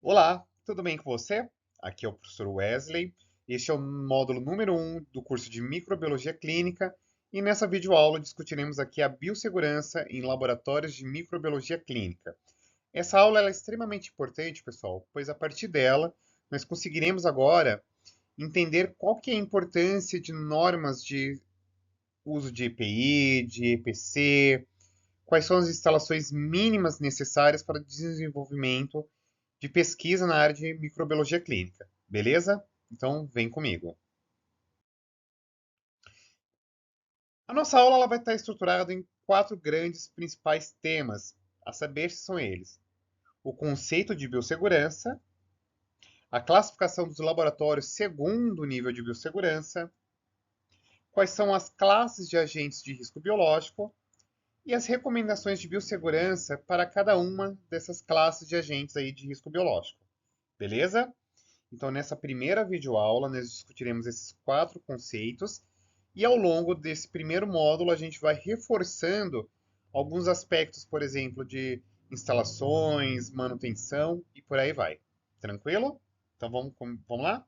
Olá, tudo bem com você? Aqui é o professor Wesley. Este é o módulo número 1 do curso de Microbiologia Clínica e nessa videoaula discutiremos aqui a biossegurança em laboratórios de microbiologia clínica. Essa aula ela é extremamente importante, pessoal, pois a partir dela nós conseguiremos agora entender qual que é a importância de normas de uso de EPI, de EPC, quais são as instalações mínimas necessárias para o desenvolvimento de pesquisa na área de microbiologia clínica, beleza? Então, vem comigo. A nossa aula ela vai estar estruturada em quatro grandes principais temas, a saber se são eles: o conceito de biossegurança, a classificação dos laboratórios segundo o nível de biossegurança, quais são as classes de agentes de risco biológico e as recomendações de biossegurança para cada uma dessas classes de agentes aí de risco biológico, beleza? Então, nessa primeira videoaula, nós discutiremos esses quatro conceitos e ao longo desse primeiro módulo a gente vai reforçando alguns aspectos, por exemplo, de instalações, manutenção e por aí vai. Tranquilo? Então vamos lá?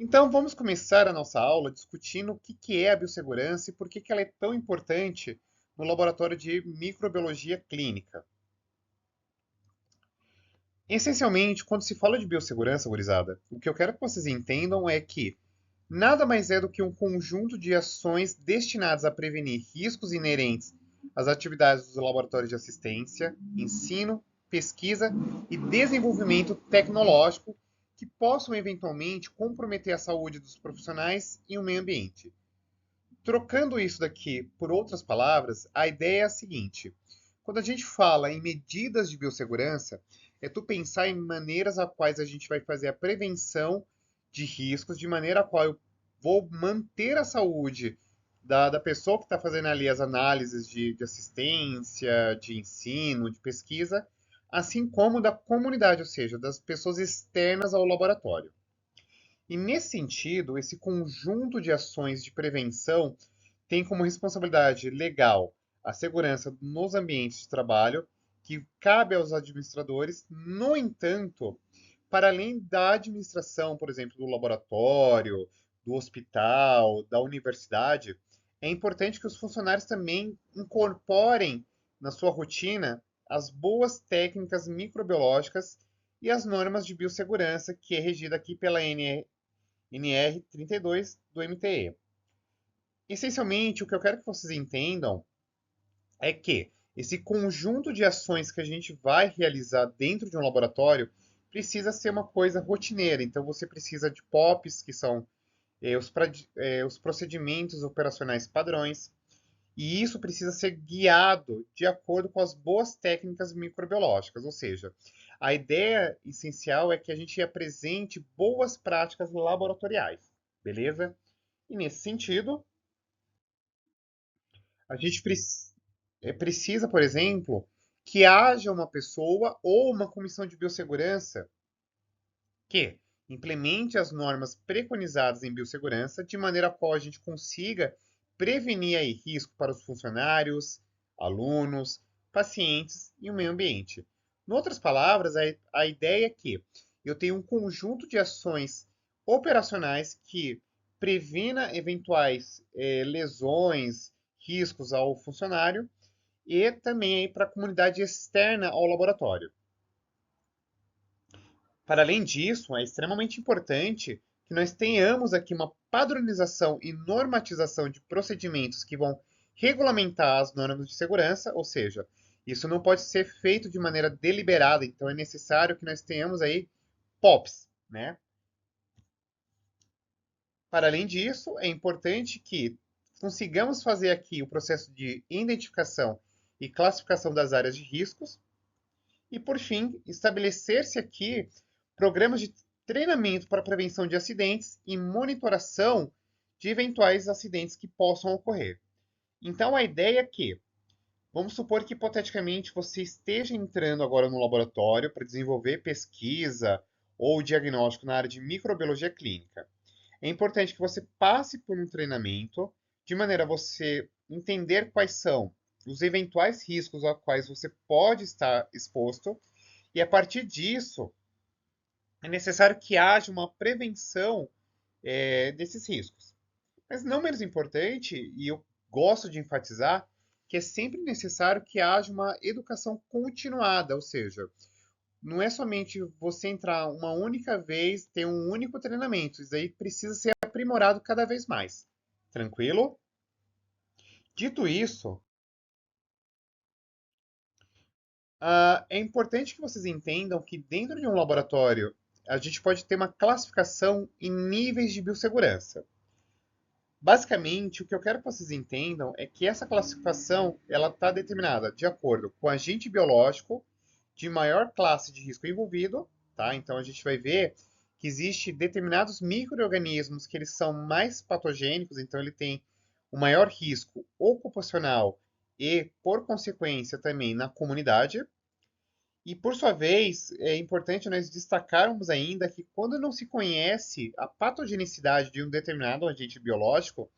Então vamos começar a nossa aula discutindo o que é a biossegurança e por que ela é tão importante no laboratório de microbiologia clínica. Essencialmente, quando se fala de biossegurança, gurizada, o que eu quero que vocês entendam é que nada mais é do que um conjunto de ações destinadas a prevenir riscos inerentes às atividades dos laboratórios de assistência, ensino, pesquisa e desenvolvimento tecnológico que possam eventualmente comprometer a saúde dos profissionais e o meio ambiente. Trocando isso daqui por outras palavras, a ideia é a seguinte: quando a gente fala em medidas de biossegurança, é tu pensar em maneiras a quais a gente vai fazer a prevenção de riscos, de maneira a qual eu vou manter a saúde da pessoa que está fazendo ali as análises de assistência, de ensino, de pesquisa, assim como da comunidade, ou seja, das pessoas externas ao laboratório. E nesse sentido, esse conjunto de ações de prevenção tem como responsabilidade legal a segurança nos ambientes de trabalho, que cabe aos administradores. No entanto, para além da administração, por exemplo, do laboratório, do hospital, da universidade, é importante que os funcionários também incorporem na sua rotina as boas técnicas microbiológicas e as normas de biossegurança, que é regida aqui pela NR32 do MTE. Essencialmente, o que eu quero que vocês entendam é que esse conjunto de ações que a gente vai realizar dentro de um laboratório precisa ser uma coisa rotineira. Então, você precisa de POPs, que são os procedimentos operacionais padrões, e isso precisa ser guiado de acordo com as boas técnicas microbiológicas, ou seja, a ideia essencial é que a gente apresente boas práticas laboratoriais, beleza? E nesse sentido, a gente precisa, por exemplo, que haja uma pessoa ou uma comissão de biossegurança que implemente as normas preconizadas em biossegurança de maneira a qual a gente consiga prevenir aí risco para os funcionários, alunos, pacientes e o meio ambiente. Em outras palavras, a ideia é que eu tenho um conjunto de ações operacionais que previna eventuais lesões, riscos ao funcionário e também para a comunidade externa ao laboratório. Para além disso, é extremamente importante que nós tenhamos aqui uma padronização e normatização de procedimentos que vão regulamentar as normas de segurança, ou seja, isso não pode ser feito de maneira deliberada, então é necessário que nós tenhamos aí POPs, né? Para além disso, é importante que consigamos fazer aqui o processo de identificação e classificação das áreas de riscos, e, por fim, estabelecer-se aqui programas de treinamento para prevenção de acidentes e monitoração de eventuais acidentes que possam ocorrer. Então, a ideia é que, vamos supor que hipoteticamente você esteja entrando agora no laboratório para desenvolver pesquisa ou diagnóstico na área de microbiologia clínica. É importante que você passe por um treinamento de maneira a você entender quais são os eventuais riscos aos quais você pode estar exposto, e a partir disso é necessário que haja uma prevenção desses riscos. Mas não menos importante, e eu gosto de enfatizar, que é sempre necessário que haja uma educação continuada, ou seja, não é somente você entrar uma única vez, ter um único treinamento, isso aí precisa ser aprimorado cada vez mais. Tranquilo? Dito isso, é importante que vocês entendam que dentro de um laboratório a gente pode ter uma classificação em níveis de biossegurança. Basicamente, o que eu quero que vocês entendam é que essa classificação ela está determinada de acordo com o agente biológico de maior classe de risco envolvido, tá? Então a gente vai ver que existe determinados micro-organismos que eles são mais patogênicos, então ele tem o maior risco ocupacional e, por consequência, também na comunidade. E, por sua vez, é importante nós destacarmos ainda que quando não se conhece a patogenicidade de um determinado agente biológico,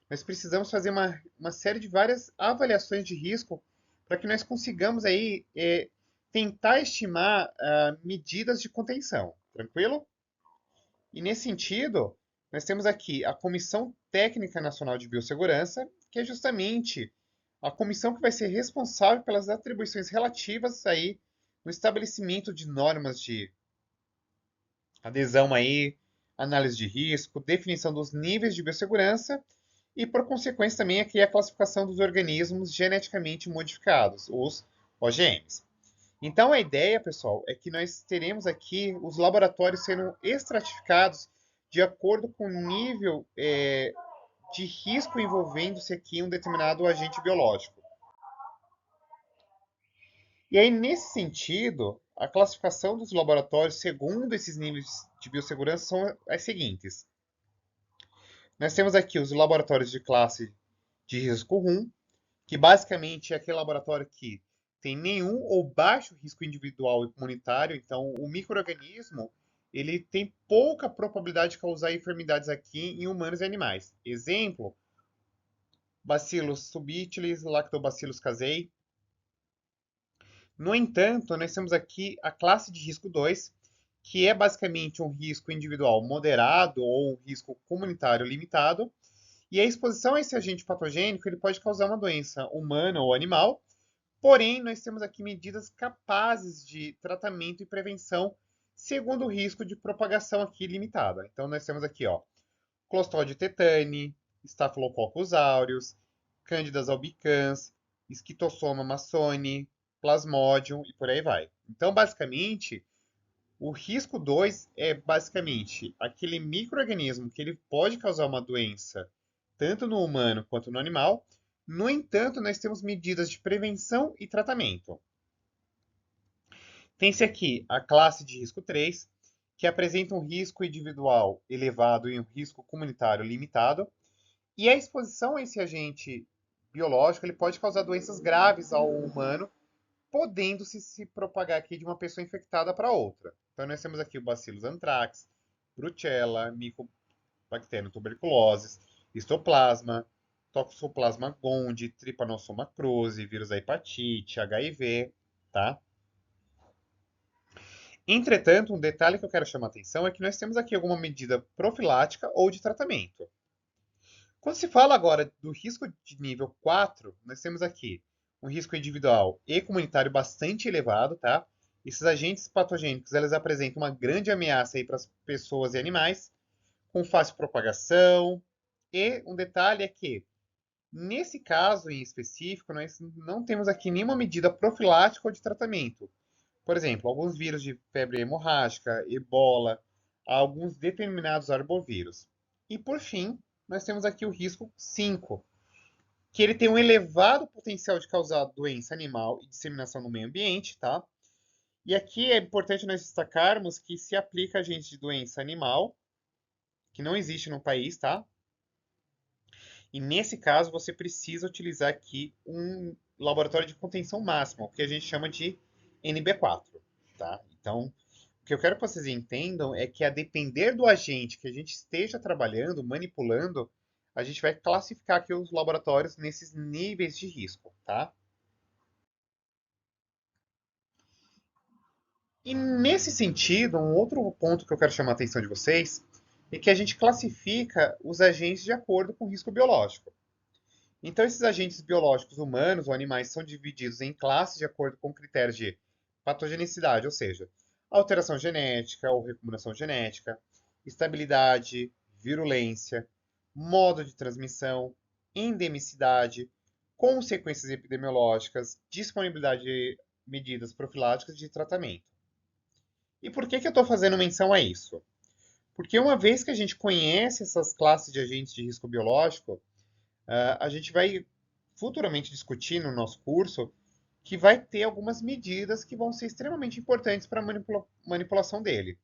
nós precisamos fazer uma série de várias avaliações de risco para que nós consigamos aí tentar estimar medidas de contenção, tranquilo? E nesse sentido, nós temos aqui a Comissão Técnica Nacional de Biossegurança, que é justamente a comissão que vai ser responsável pelas atribuições relativas aí no estabelecimento de normas de adesão aí, análise de risco, definição dos níveis de biossegurança e, por consequência, também aqui a classificação dos organismos geneticamente modificados, os OGMs. Então, a ideia, pessoal, é que nós teremos aqui os laboratórios sendo estratificados de acordo com o nível de risco envolvendo-se aqui um determinado agente biológico. E aí, nesse sentido, a classificação dos laboratórios segundo esses níveis de biossegurança são as seguintes. Nós temos aqui os laboratórios de classe de risco 1, que basicamente é aquele laboratório que tem nenhum ou baixo risco individual e comunitário, então o microorganismo ele tem pouca probabilidade de causar enfermidades aqui em humanos e animais. Exemplo, Bacillus subtilis, Lactobacillus casei. No entanto, nós temos aqui a classe de risco 2, que é basicamente um risco individual moderado ou um risco comunitário limitado, e a exposição a esse agente patogênico ele pode causar uma doença humana ou animal. Porém, nós temos aqui medidas capazes de tratamento e prevenção segundo o risco de propagação aqui limitada. Então, nós temos aqui, ó, Clostridium tetani, Staphylococcus aureus, Candida albicans, Esquistossoma massoni, Plasmodium e por aí vai. Então, basicamente, o risco 2 é basicamente aquele microorganismo que ele pode causar uma doença tanto no humano quanto no animal. No entanto, nós temos medidas de prevenção e tratamento. Tem-se aqui a classe de risco 3, que apresenta um risco individual elevado e um risco comunitário limitado, e a exposição a esse agente biológico ele pode causar doenças graves ao humano, podendo se propagar aqui de uma pessoa infectada para outra. Então, nós temos aqui o Bacillus anthrax, Brucella, Mycobacterium tuberculosis, Histoplasma, Toxoplasma gondii, Trypanosoma cruzi, vírus da hepatite, HIV, tá? Entretanto, um detalhe que eu quero chamar a atenção é que nós temos aqui alguma medida profilática ou de tratamento. Quando se fala agora do risco de nível 4, nós temos aqui um risco individual e comunitário bastante elevado, tá? Esses agentes patogênicos, eles apresentam uma grande ameaça aí para as pessoas e animais, com fácil propagação. E um detalhe é que, nesse caso em específico, nós não temos aqui nenhuma medida profilática ou de tratamento. Por exemplo, alguns vírus de febre hemorrágica, ebola, alguns determinados arbovírus. E por fim, nós temos aqui o risco 5, que ele tem um elevado potencial de causar doença animal e disseminação no meio ambiente, tá? E aqui é importante nós destacarmos que se aplica agente de doença animal, que não existe no país, tá? E nesse caso você precisa utilizar aqui um laboratório de contenção máxima, o que a gente chama de NB4, tá? Então, o que eu quero que vocês entendam é que a depender do agente que a gente esteja trabalhando, manipulando, a gente vai classificar aqui os laboratórios nesses níveis de risco, tá? E nesse sentido, um outro ponto que eu quero chamar a atenção de vocês é que a gente classifica os agentes de acordo com o risco biológico. Então, esses agentes biológicos humanos ou animais são divididos em classes de acordo com critérios de patogenicidade, ou seja, alteração genética ou recombinação genética, estabilidade, virulência, modo de transmissão, endemicidade, consequências epidemiológicas, disponibilidade de medidas profiláticas de tratamento. E por que eu estou fazendo menção a isso? Porque uma vez que a gente conhece essas classes de agentes de risco biológico, a gente vai futuramente discutir no nosso curso que vai ter algumas medidas que vão ser extremamente importantes para a manipulação dele.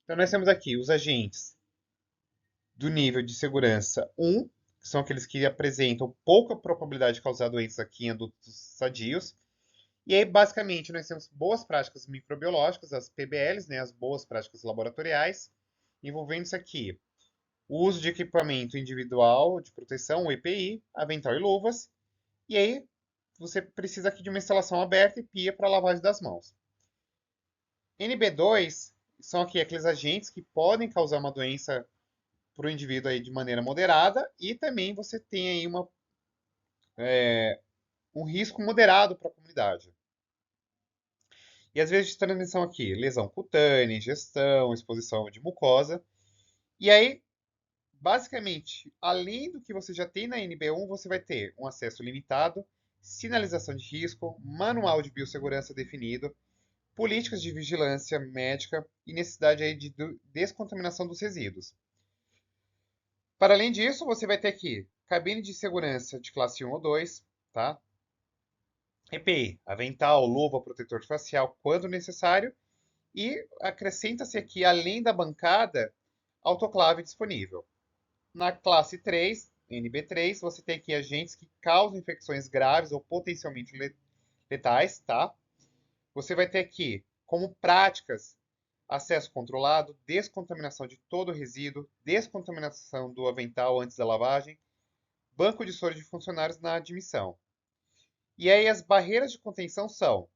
Então, nós temos aqui os agentes do nível de segurança 1, que são aqueles que apresentam pouca probabilidade de causar doenças aqui em adultos sadios. E aí, basicamente, nós temos boas práticas microbiológicas, as PBLs, né, as boas práticas laboratoriais, envolvendo isso aqui o uso de equipamento individual de proteção, o EPI, avental e luvas. E aí, você precisa aqui de uma instalação aberta e pia para lavagem das mãos. NB2 são aqui aqueles agentes que podem causar uma doença para o indivíduo aí de maneira moderada e também você tem aí um risco moderado para a comunidade. E às vezes de transmissão aqui, lesão cutânea, ingestão, exposição de mucosa. E aí, basicamente, além do que você já tem na NB1, você vai ter um acesso limitado, sinalização de risco, manual de biossegurança definido, políticas de vigilância médica e necessidade aí de descontaminação dos resíduos. Para além disso, você vai ter aqui cabine de segurança de classe 1 ou 2, tá? EPI, avental, luva, protetor facial, quando necessário. E acrescenta-se aqui, além da bancada, autoclave disponível. Na classe 3, NB3, você tem aqui agentes que causam infecções graves ou potencialmente letais, tá? Você vai ter aqui, como práticas, acesso controlado, descontaminação de todo o resíduo, descontaminação do avental antes da lavagem, banco de soro de funcionários na admissão. E aí as barreiras de contenção são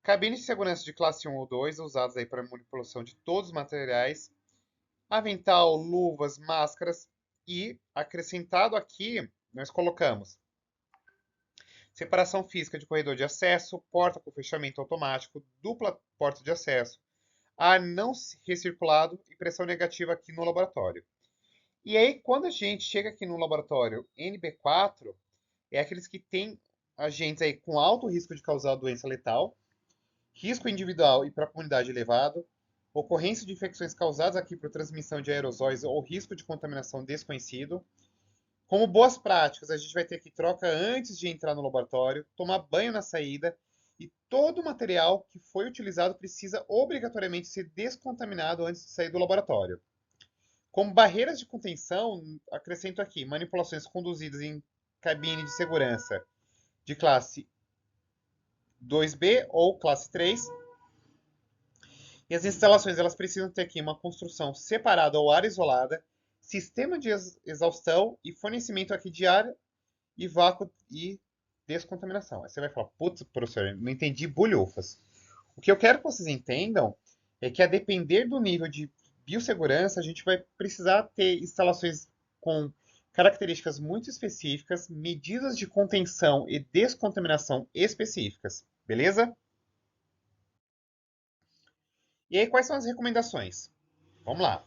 cabines de segurança de classe 1 ou 2, usadas aí para manipulação de todos os materiais, avental, luvas, máscaras e acrescentado aqui nós colocamos separação física de corredor de acesso, porta com fechamento automático, dupla porta de acesso, ar não recirculado e pressão negativa aqui no laboratório. E aí, quando a gente chega aqui no laboratório NB4, é aqueles que têm agentes aí com alto risco de causar doença letal, risco individual e para a comunidade elevado, ocorrência de infecções causadas aqui por transmissão de aerosóis ou risco de contaminação desconhecido. Como boas práticas, a gente vai ter que troca antes de entrar no laboratório, tomar banho na saída e todo o material que foi utilizado precisa obrigatoriamente ser descontaminado antes de sair do laboratório. Como barreiras de contenção, acrescento aqui manipulações conduzidas em cabine de segurança de classe 2B ou classe 3. E as instalações elas precisam ter aqui uma construção separada ou área isolada, sistema de exaustão e fornecimento aqui de ar e vácuo e descontaminação. Aí você vai falar, putz, professor, não entendi bulhufas. O que eu quero que vocês entendam é que a depender do nível de biossegurança, a gente vai precisar ter instalações com características muito específicas, medidas de contenção e descontaminação específicas, beleza? E aí, quais são as recomendações? Vamos lá.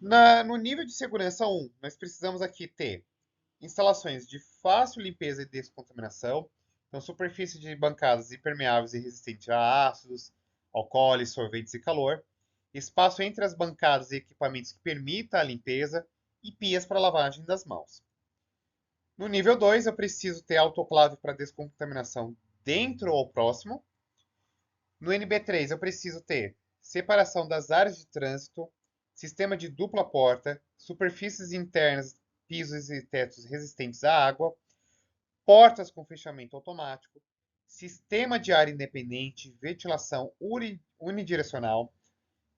No nível de segurança 1, nós precisamos aqui ter instalações de fácil limpeza e descontaminação, então superfície de bancadas impermeáveis e resistentes a ácidos, alcooles, solventes e calor, espaço entre as bancadas e equipamentos que permita a limpeza e pias para lavagem das mãos. No nível 2, eu preciso ter autoclave para descontaminação dentro ou próximo. No NB3, eu preciso ter separação das áreas de trânsito, sistema de dupla porta, superfícies internas, pisos e tetos resistentes à água, portas com fechamento automático, sistema de ar independente, ventilação unidirecional.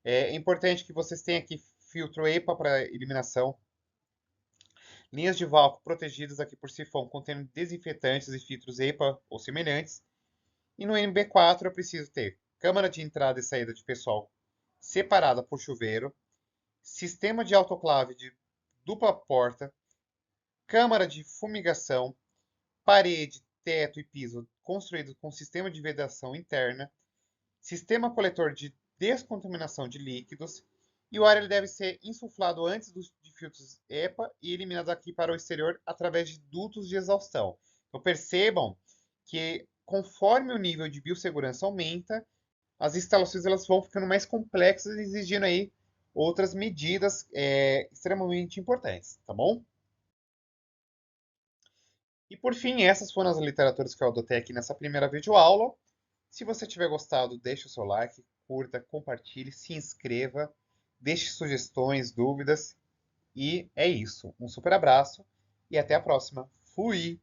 É importante que vocês tenham aqui filtro EPA para eliminação, linhas de vácuo protegidas aqui por sifão contendo desinfetantes e filtros EPA ou semelhantes. E no NB4 eu preciso ter câmara de entrada e saída de pessoal separada por chuveiro, sistema de autoclave de dupla porta, câmara de fumigação, parede, teto e piso construídos com sistema de vedação interna, sistema coletor de descontaminação de líquidos, e o ar ele deve ser insuflado antes de filtros EPA e eliminado aqui para o exterior através de dutos de exaustão. Então percebam que conforme o nível de biossegurança aumenta, as instalações elas vão ficando mais complexas, exigindo aí outras medidas extremamente importantes, tá bom? E por fim, essas foram as literaturas que eu adotei aqui nessa primeira videoaula. Se você tiver gostado, deixe o seu like, curta, compartilhe, se inscreva, deixe sugestões, dúvidas. E é isso. Um super abraço e até a próxima. Fui!